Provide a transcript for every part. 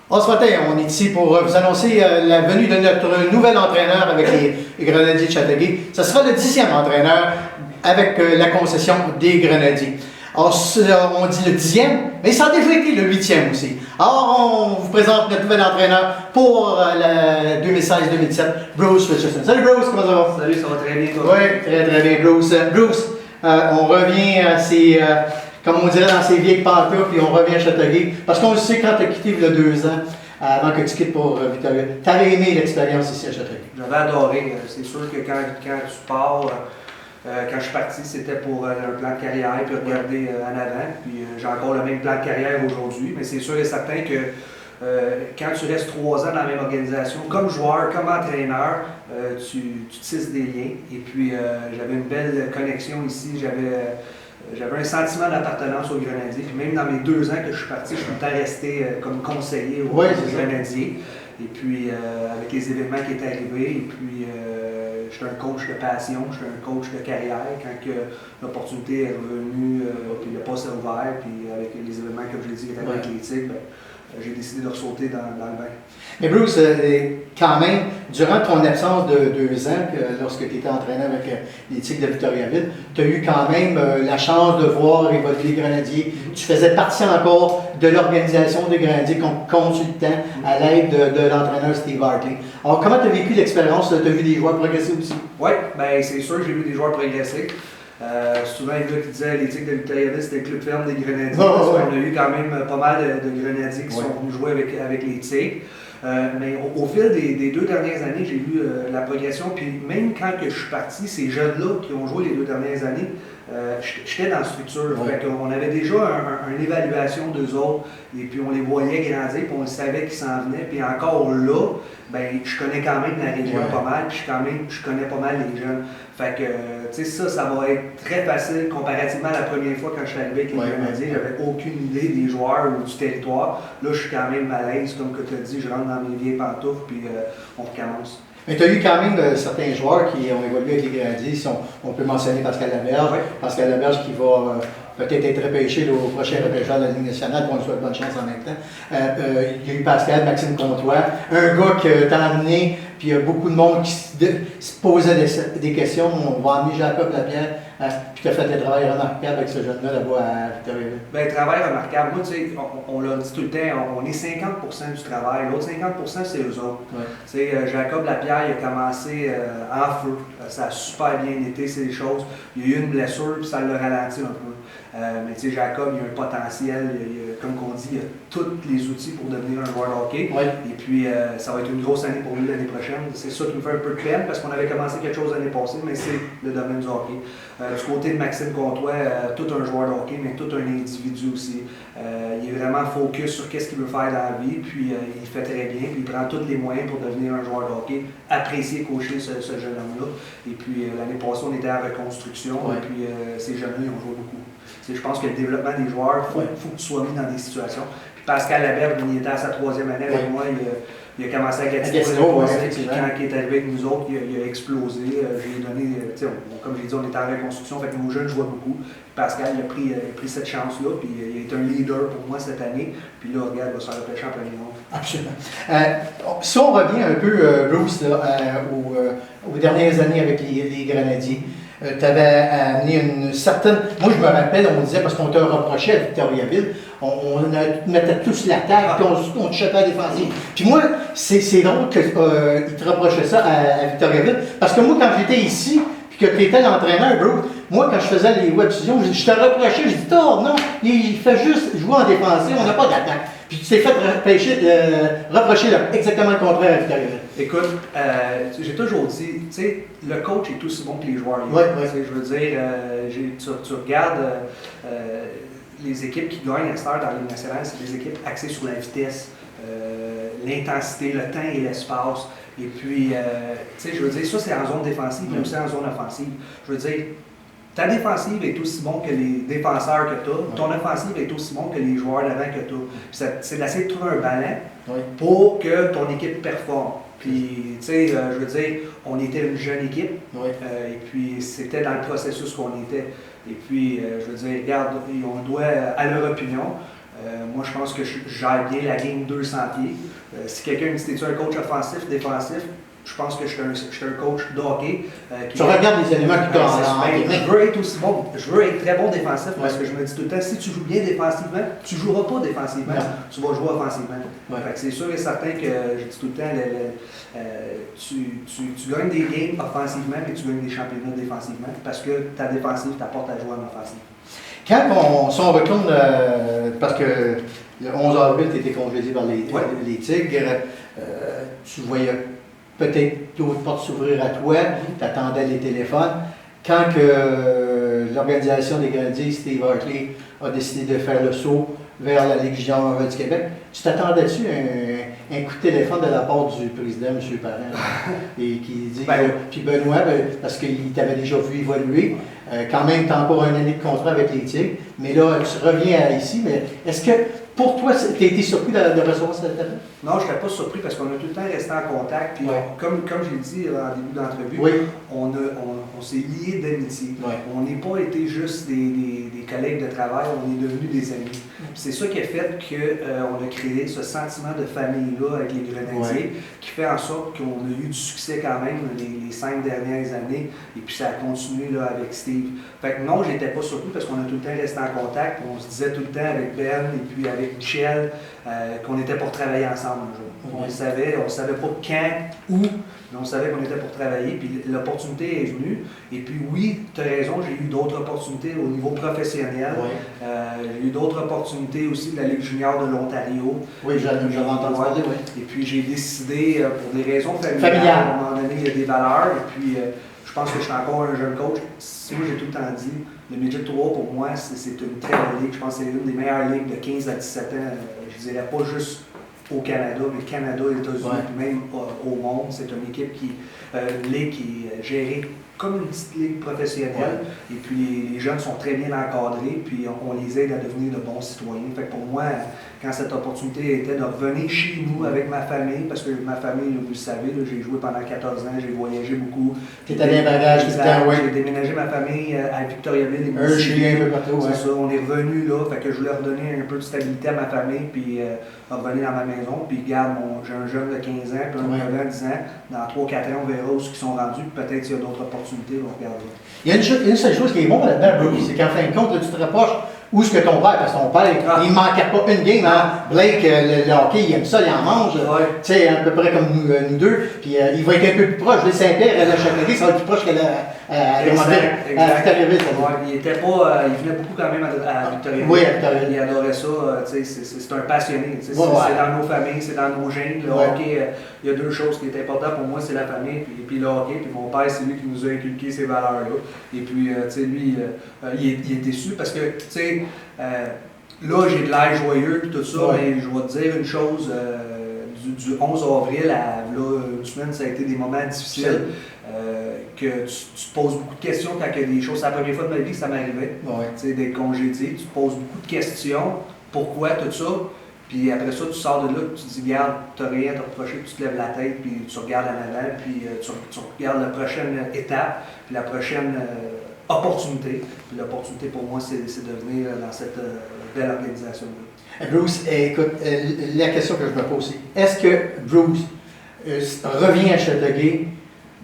Ce matin, on est ici pour vous annoncer la venue de notre nouvel entraîneur avec les Grenadiers de Châteauguay. Ce sera le 10e entraîneur avec la concession des Grenadiers. Alors, on dit le 10e, mais ça a déjà été le 8e aussi. Alors, on vous présente notre nouvel entraîneur pour la 2016-2017, Bruce Richardson. Salut Bruce, comment ça va? Salut, ça va très bien toi? Oui, très bien Bruce. Bruce, on revient à ces... comme on dirait dans ces vieilles pantoufles, puis on revient à Châteauguay. Parce qu'on le sait, quand tu as quitté il y a 2 ans, avant que tu quittes pour Victoria, tu avais aimé l'expérience ici à Châteauguay. J'avais adoré. C'est sûr que quand tu pars, quand je suis parti, c'était pour un plan de carrière, puis regarder en avant. Puis j'ai encore le même plan de carrière aujourd'hui, mais c'est sûr et certain que quand tu restes 3 ans dans la même organisation, comme joueur, comme entraîneur, tu tisses des liens. Et puis j'avais une belle connexion ici. J'avais un sentiment d'appartenance aux Grenadiers. Puis même dans mes 2 ans que je suis parti, je suis tout le temps resté comme conseiller aux Grenadiers. Et puis avec les événements qui étaient arrivés, et puis j'étais un coach de passion, j'étais un coach de carrière. Quand l'opportunité est revenue, puis le poste est ouvert, puis avec les événements, comme je l'ai dit, qui étaient avec les Tigres, j'ai décidé de ressauter dans le bain. Mais Bruce, quand même, durant ton absence de 2 ans, lorsque tu étais entraîneur avec les Tigres de Victoriaville, tu as eu quand même la chance de voir évoluer les Grenadiers. Tu faisais partie encore de l'organisation des Grenadiers consultant à l'aide de l'entraîneur Steve Hartley. Alors, comment tu as vécu l'expérience? Tu as vu des joueurs progresser aussi? Oui, bien c'est sûr, j'ai vu des joueurs progresser. Souvent, il y a qui disaient les Tigres de Victoriaville, c'était le club ferme des Grenadiers. Parce qu'on a eu quand même pas mal de Grenadiers qui sont venus jouer avec les Tigres. Mais au fil des 2 dernières années, j'ai vu la progression. Puis même quand je suis parti, ces jeunes-là qui ont joué les 2 dernières années, j'étais dans la structure. On avait déjà une évaluation d'eux autres. Et puis on les voyait grandir, puis on savait qu'ils s'en venaient. Puis encore là, ben, je connais quand même la région pas mal, puis je connais pas mal les jeunes. Fait que, tu sais, ça va être très facile comparativement à la première fois quand je suis arrivé avec les Grenadiers. J'avais aucune idée des joueurs ou du territoire. Là, je suis quand même à l'aise, comme tu as dit, je rentre dans mes vieilles pantoufles, puis on recommence. Mais tu as eu quand même certains joueurs qui ont évolué avec les Grenadiers. On peut mentionner Pascal Laberge. Pascal Laberge qui va peut-être être repêché au prochain repêchage de la Ligue nationale, pour qu'on lui souhaite bonne chance en même temps. Il y a eu Pascal, Maxime Comtois, un gars que tu as amené, puis il y a beaucoup de monde qui se posait des questions. On va emmener Jacob Lapierre, puis tu as fait un travail remarquable avec ce jeune-là là-bas à Victoriaville. Bien, travail remarquable. Moi, tu sais, on l'a dit tout le temps, on est 50% du travail. L'autre 50%, c'est eux autres. Tu sais, Jacob Lapierre, il a commencé en feu. Ça a super bien été, ces choses. Il y a eu une blessure, puis ça l'a ralenti un peu. Mais tu sais, Jacob, il a un potentiel, comme on dit, il a tous les outils pour devenir un joueur de hockey. Et puis, ça va être une grosse année pour lui l'année prochaine. C'est ça qui me fait un peu de peine, parce qu'on avait commencé quelque chose l'année passée, mais c'est le domaine du hockey. Du côté de Maxime Comtois, tout un joueur de hockey, mais tout un individu aussi. Il est vraiment focus sur qu'est-ce qu'il veut faire dans la vie, puis il fait très bien, puis il prend tous les moyens pour devenir un joueur de hockey, apprécier coacher ce jeune homme-là. Et puis, l'année passée, on était en reconstruction, et puis ces jeunes-là, ils ont joué beaucoup. Je pense que le développement des joueurs, il faut que tu sois mis dans des situations. Puis Pascal Laberge, il était à sa 3e année avec moi, il a commencé à Gatineau, puis quand il est arrivé avec nous autres, il a explosé. J'ai donné, comme j'ai dit, on était en reconstruction, fait que nos jeunes jouaient beaucoup. Puis Pascal il a pris cette chance-là, puis il est un leader pour moi cette année. Puis là, regarde, il va se faire repêcher en premier rond. Absolument. Si on revient un peu, Bruce, aux dernières années avec les Grenadiers, tu avais amené une certaine... Moi, je me rappelle, on disait, parce qu'on te reprochait à Victoriaville, on mettait tous l'attaque, puis on touchait pas à la défensive. Puis moi, c'est drôle qu'ils te reprochaient ça à Victoriaville, parce que moi, quand j'étais ici, puis que tu étais l'entraîneur, bro, moi, quand je faisais les web-fusions, je te reprochais, je dis, oh non, il fait juste jouer en défensive, on n'a pas d'attaque. Puis tu t'es fait reprocher exactement le contraire à Victoriaville. Écoute, j'ai toujours dit, tu sais, le coach est aussi bon que les joueurs. Je veux dire, tu regardes les équipes qui gagnent à cette heure dans la Ligue nationale, c'est des équipes axées sur la vitesse, l'intensité, le temps et l'espace. Et puis, tu sais, je veux dire, ça c'est en zone défensive, mais aussi en zone offensive. Je veux dire, ta défensive est aussi bon que les défenseurs que tu as, ton offensive est aussi bon que les joueurs d'avant que tu as. C'est d'essayer de trouver un ballon pour que ton équipe performe. Puis, tu sais, je veux dire, on était une jeune équipe, et puis c'était dans le processus qu'on était. Et puis, je veux dire, regarde, on doit, à leur opinion, Moi, je pense que je gère bien la game 200 pieds. Si quelqu'un me dit, es-tu un coach offensif, défensif? Je pense que je suis un coach de hockey. Tu regardes les éléments qui je veux être très bon défensif parce que je me dis tout le temps, si tu joues bien défensivement, tu ne joueras pas défensivement, tu vas jouer offensivement. C'est sûr et certain que je dis tout le temps, tu gagnes des games offensivement, mais tu gagnes des championnats défensivement parce que ta défensive t'apporte à jouer en offensive. Quand si on retourne, parce que le 11 avril, tu étais congédié par les Tigres, tu voyais peut-être d'autres portes s'ouvrir à toi, tu attendais les téléphones. Quand l'organisation des Grenadiers, Steve Hartley, a décidé de faire le saut vers la Ligue junior du Québec, tu t'attendais-tu un coup de téléphone de la part du président, M. Parent, et qui dit, puis Benoît, parce qu'il t'avait déjà vu évoluer, quand même, tu as encore une année de contrat avec les Tigres, mais là, tu reviens ici, mais est-ce que pour toi, tu as été surpris de recevoir cette appel? Non, je n'étais pas surpris parce qu'on a tout le temps resté en contact. Puis comme j'ai dit en début d'entrevue, on s'est liés d'amitié. On n'est pas été juste des collègues de travail, on est devenus des amis. C'est ça qui a fait qu'on a créé ce sentiment de famille-là avec les Grenadiers, qui fait en sorte qu'on a eu du succès quand même les 5 dernières années. Et puis ça a continué là, avec Steve. Fait que non, je n'étais pas surpris parce qu'on a tout le temps resté en contact. On se disait tout le temps avec Ben et puis avec Michel qu'on était pour travailler ensemble un jour. On le savait, on ne savait pas quand, où, mais on savait qu'on était pour travailler. Puis l'opportunité est venue. Et puis oui, tu as raison, j'ai eu d'autres opportunités au niveau professionnel. J'ai eu d'autres opportunités aussi de la Ligue junior de l'Ontario. Oui, j'avais entendu parler, oui. Et puis j'ai décidé, pour des raisons familiales, à un moment donné, il y a des valeurs. Et puis je pense que je suis encore un jeune coach. Moi, j'ai tout le temps dit, le Midget 3, pour moi, c'est une très bonne ligue. Je pense que c'est une des meilleures ligues de 15 à 17 ans. Je dirais pas juste au Canada, mais Canada, États-Unis, puis même au monde. C'est une équipe une ligue qui est gérée comme une petite ligue professionnelle. Et puis les jeunes sont très bien encadrés, puis on les aide à devenir de bons citoyens. Fait que pour moi, quand cette opportunité était de revenir chez nous avec ma famille, parce que ma famille, vous le savez, j'ai joué pendant 14 ans, j'ai voyagé beaucoup. Tu étais bien bagage tout le temps, oui. J'ai déménagé ma famille à Victoriaville. Un peu partout, c'est ça, on est revenu là, fait que je voulais redonner un peu de stabilité à ma famille, puis revenir dans ma maison. Puis regarde, j'ai un jeune de 15 ans, puis un de 9 ans, 10 ans. Dans 3-4 ans, on verra où ils sont rendus, peut-être qu'il y a d'autres opportunités, on regardera. Il y a une seule chose qui est bonne là-dedans, Bruce, c'est qu'en fin de compte, là, tu te rapproches où est-ce que ton père, parce que ton père, il ne manquait pas une game, hein? Blake, le hockey, il aime ça, il en mange, tu sais, à peu près comme nous deux, puis il va être un peu plus proche de Saint-Pierre, la Châtellerault, ça va être plus proche que Victoriaville. Il venait beaucoup quand même à Victoriaville. Oui, à Victoriaville. Il adorait ça, c'est un passionné, c'est dans nos familles, c'est dans nos gènes. Le hockey, il y a deux choses qui sont importantes pour moi, c'est la famille, puis le hockey, puis mon père, c'est lui qui nous a inculqué ces valeurs-là. Et puis, tu sais, lui, il est déçu parce que, tu sais, là, j'ai de l'air joyeux et tout ça, mais je vais te dire une chose, du 11 avril à là, une semaine, ça a été des moments difficiles, que tu te poses beaucoup de questions quand il y a des choses. C'est la première fois de ma vie que ça m'arrivait, tu sais, d'être congédié, tu te poses beaucoup de questions, pourquoi tout ça, puis après ça, tu sors de là, tu te dis, regarde, tu n'as rien à te reprocher, tu te lèves la tête, puis tu regardes en avant, puis tu regardes la prochaine étape, puis la prochaine opportunité. Puis l'opportunité pour moi, c'est de venir dans cette belle organisation-là. Bruce, écoute, la question que je me pose, c'est est-ce que Bruce revient à Châteauguay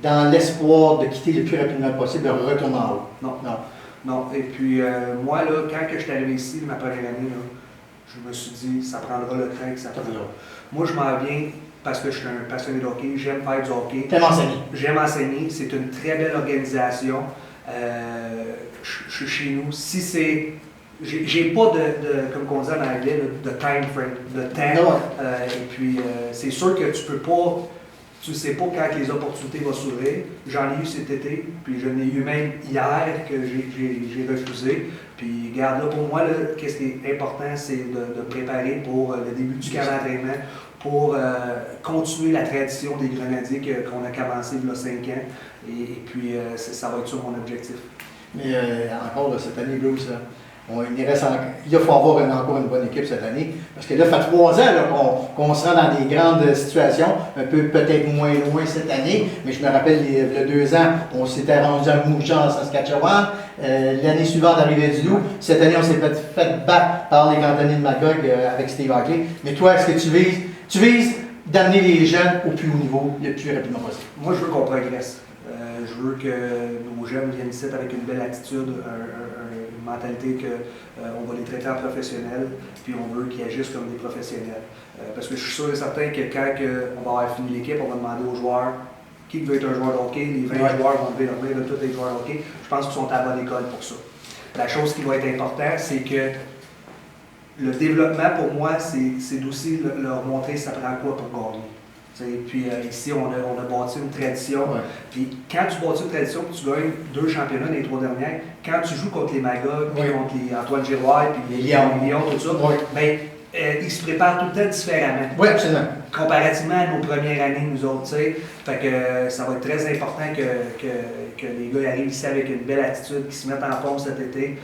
dans l'espoir de quitter le plus rapidement possible, de retourner en haut? Non. Et puis, moi, là, quand je suis arrivé ici, ma première année, là, je me suis dit, ça prendra le train que ça prendra. Moi, je m'en viens parce que je suis un passionné de hockey, j'aime faire du hockey. T'aimes enseigner? J'aime enseigner, c'est une très belle organisation. Je suis chez nous. Si c'est. J'ai pas comme on dit en anglais, de time frame, de temps. Et puis, c'est sûr que tu peux pas. Tu ne sais pas quand les opportunités vont s'ouvrir. J'en ai eu cet été, puis je l'ai eu même hier que j'ai refusé. Puis, regarde, là, pour moi, qu'est-ce qui est important, c'est de préparer pour le début du camp d'entraînement, pour continuer la tradition des Grenadiers qu'on a commencé il y a 5 ans. Et puis, ça va être ça mon objectif. Mais encore, là, cette année, Bruce, il faut avoir encore une bonne équipe cette année. Parce que là, ça fait 3 ans qu'on se rend dans des grandes situations, un peu peut-être moins loin cette année. Mais je me rappelle, il y a 2 ans, on s'était rendu à Mouchan en Saskatchewan. L'année suivante, à Rivière-du-Loup. Cette année, on s'est fait battre par les cantonniers de Magog avec Steve Hockley. Mais toi, est-ce que tu vises d'amener les jeunes au plus haut niveau le plus rapidement possible? Moi, je veux qu'on progresse. Je veux que nos jeunes viennent ici avec une belle attitude, une mentalité qu'on va les traiter en professionnels, puis on veut qu'ils agissent comme des professionnels. Parce que je suis sûr et certain que quand on va avoir fini l'équipe, on va demander aux joueurs qui veut être un joueur de hockey. Les 20 joueurs vont lever leur main, veulent tous être joueurs de hockey. Je pense qu'ils sont à la bonne école pour ça. La chose qui va être importante, c'est que le développement, pour moi, c'est aussi leur montrer ça prend quoi pour gagner. Puis ici, on a bâti une tradition. Ouais. Puis quand tu bâtis une tradition, tu gagnes 2 championnats dans les 3 dernières, quand tu joues contre les Magog, puis contre les Antoine Giroir, puis les Lions, tout ça, ben, ils se préparent tout le temps différemment. Oui, absolument. Comparativement à nos premières années, nous autres, tu sais. Fait que ça va être très important que les gars arrivent ici avec une belle attitude, qu'ils se mettent en forme cet été.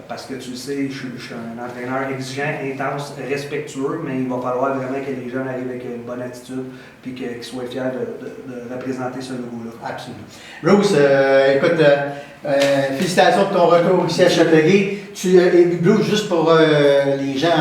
Parce que tu le sais, je suis un entraîneur exigeant, intense, respectueux, mais il va falloir vraiment que les jeunes arrivent avec une bonne attitude et qu'ils soient fiers de représenter ce logo-là. Absolument. Bruce, écoute, félicitations de ton retour ici à Châteauguay. Bruce, juste pour les gens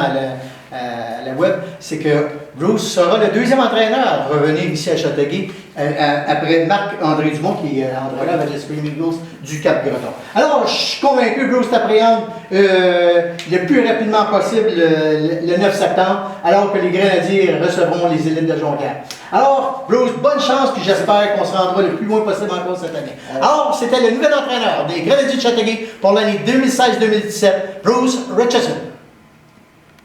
à la web, c'est que Bruce sera le 2e entraîneur à revenir ici à Châteauguay après Marc-André Dumont qui est entraîneur avec les Screaming Eagles du Cap-Breton. Alors, je suis convaincu, Bruce, t'appréhendes le plus rapidement possible le 9 septembre, alors que les Grenadiers recevront les élites de Jonquière. Alors, Bruce, bonne chance, puis j'espère qu'on se rendra le plus loin possible encore cette année. Alors, c'était le nouvel entraîneur des Grenadiers de Châteauguay pour l'année 2016-2017, Bruce Richardson.